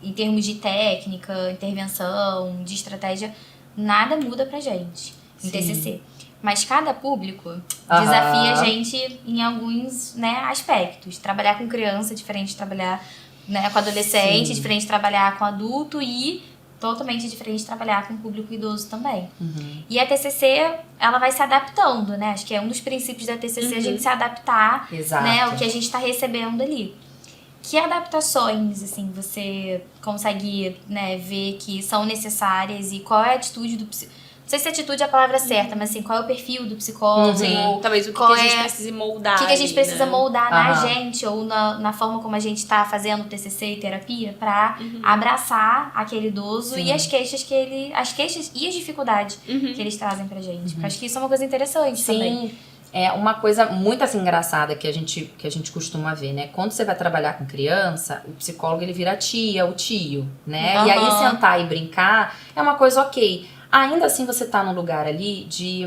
em termos de técnica, intervenção, de estratégia, nada muda pra gente em TCC. Mas cada público desafia a gente em alguns, né, aspectos. Trabalhar com criança é diferente de trabalhar, né, com adolescente, é diferente de trabalhar com adulto e totalmente diferente de trabalhar com público idoso também. E a TCC, ela vai se adaptando, né? Acho que é um dos princípios da TCC a gente se adaptar, né, ao que a gente está recebendo ali. Que adaptações, assim, você consegue, né, ver que são necessárias e qual é a atitude do psicólogo? Não sei se atitude é a palavra certa, mas assim, qual é o perfil do psicólogo? Talvez o que a gente precisa moldar. O que a gente precisa moldar na gente ou na forma como a gente tá fazendo TCC e terapia pra abraçar aquele idoso e as queixas e as dificuldades que eles trazem pra gente. Porque acho que isso é uma coisa interessante também. É uma coisa muito assim engraçada que a gente costuma ver, né? Quando você vai trabalhar com criança, o psicólogo ele vira a tia, o tio, né? E aí sentar e brincar é uma coisa ok. Ainda assim você tá num lugar ali de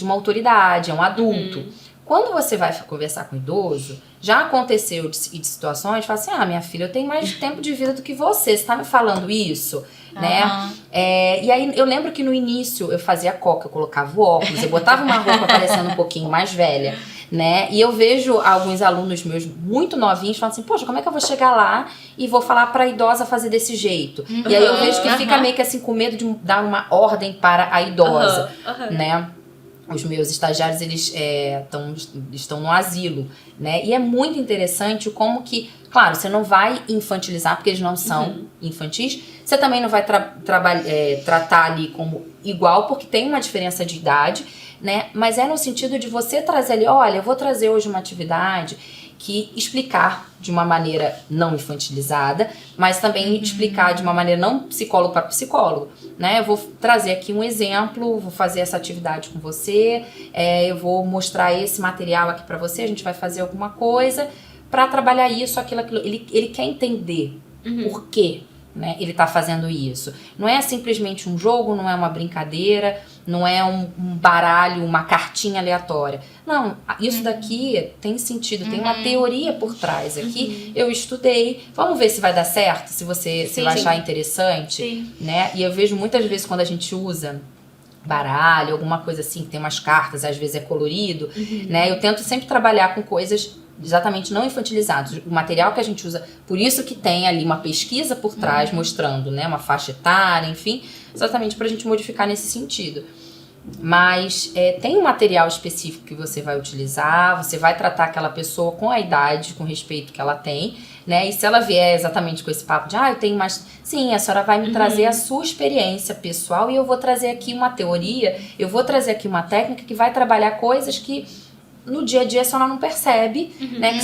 uma autoridade, é um adulto. Quando você vai conversar com o idoso, já aconteceu de situações, fala assim, minha filha, eu tenho mais tempo de vida do que você tá me falando isso? Né? E aí eu lembro que no início eu fazia coca, eu colocava o óculos, eu botava uma roupa parecendo um pouquinho mais velha, né? E eu vejo alguns alunos meus muito novinhos falando assim, poxa, como é que eu vou chegar lá e vou falar pra idosa fazer desse jeito? E aí eu vejo que fica meio que assim com medo de dar uma ordem para a idosa, né? Os meus estagiários, eles estão no asilo, né? E é muito interessante como que, claro, você não vai infantilizar, porque eles não são infantis. Você também não vai tratar ali como igual, porque tem uma diferença de idade, né? Mas é no sentido de você trazer ali, olha, eu vou trazer hoje uma atividade que explicar de uma maneira não infantilizada, mas também explicar de uma maneira não psicólogo para psicólogo, né? Eu vou trazer aqui um exemplo, vou fazer essa atividade com você, eu vou mostrar esse material aqui para você, a gente vai fazer alguma coisa para trabalhar isso, aquilo. Ele quer entender por quê, né, ele tá fazendo isso. Não é simplesmente um jogo, não é uma brincadeira, não é um baralho, uma cartinha aleatória. Não, isso daqui tem sentido, tem uma teoria por trás aqui. Eu estudei, vamos ver se vai dar certo, se você vai achar interessante, né? E eu vejo muitas vezes quando a gente usa baralho, alguma coisa assim, que tem umas cartas, às vezes é colorido, né? Eu tento sempre trabalhar com coisas exatamente não infantilizados. O material que a gente usa, por isso que tem ali uma pesquisa por trás mostrando, né, uma faixa etária, enfim, exatamente pra gente modificar nesse sentido. Mas tem um material específico que você vai utilizar, você vai tratar aquela pessoa com a idade, com o respeito que ela tem, né? E se ela vier exatamente com esse papo de, eu tenho mais... Sim, a senhora vai me trazer a sua experiência pessoal e eu vou trazer aqui uma teoria, eu vou trazer aqui uma técnica que vai trabalhar coisas que no dia a dia a senhora não percebe, né,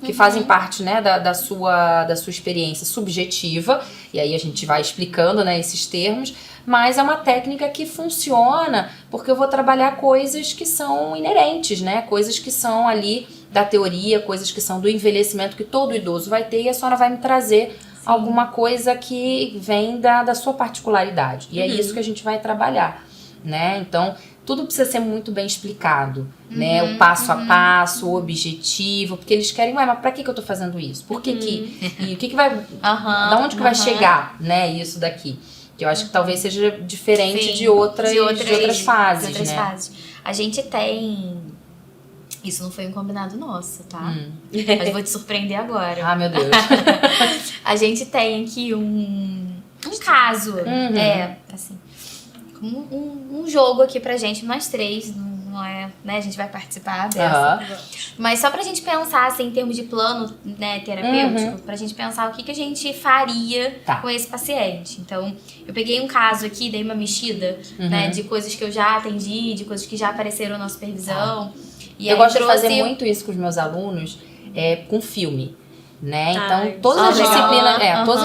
que fazem parte, né, da sua experiência subjetiva, e aí a gente vai explicando, né, esses termos, mas é uma técnica que funciona porque eu vou trabalhar coisas que são inerentes, né, coisas que são ali da teoria, coisas que são do envelhecimento que todo idoso vai ter, e a senhora vai me trazer alguma coisa que vem da sua particularidade, e é isso que a gente vai trabalhar, né, então tudo precisa ser muito bem explicado, né? O passo a passo, o objetivo, porque eles querem, mas pra que eu tô fazendo isso? Por que e o que vai, da onde que vai chegar, né, isso daqui? Que eu acho que talvez seja diferente de outras fases, né? Fases. A gente tem... Isso não foi um combinado nosso, tá? Mas vou te surpreender agora. Meu Deus. A gente tem aqui um caso, assim... Um jogo aqui pra gente, nós três, não é, né, a gente vai participar dessa. Mas só pra gente pensar, assim, em termos de plano, né, terapêutico, pra gente pensar o que a gente faria com esse paciente. Então, eu peguei um caso aqui, dei uma mexida, né, de coisas que eu já atendi, de coisas que já apareceram na supervisão. E eu gosto de fazer muito isso com os meus alunos, com filme. Né? Então, todas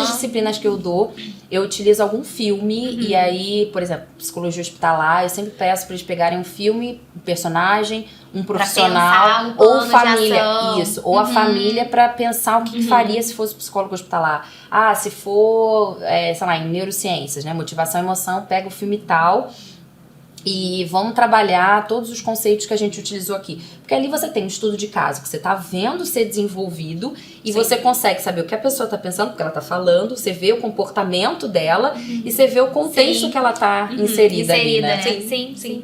as disciplinas que eu dou, eu utilizo algum filme, e aí, por exemplo, psicologia hospitalar, eu sempre peço para eles pegarem um filme, um personagem, um profissional, ou família. Isso, ou a família, para pensar o que faria se fosse psicólogo hospitalar. Se for, sei lá, em neurociências, né? Motivação e emoção, pega o filme tal. E vamos trabalhar todos os conceitos que a gente utilizou aqui. Porque ali você tem um estudo de caso que você tá vendo ser desenvolvido e você consegue saber o que a pessoa tá pensando, porque ela tá falando, você vê o comportamento dela e você vê o contexto que ela tá inserida ali, né? Sim.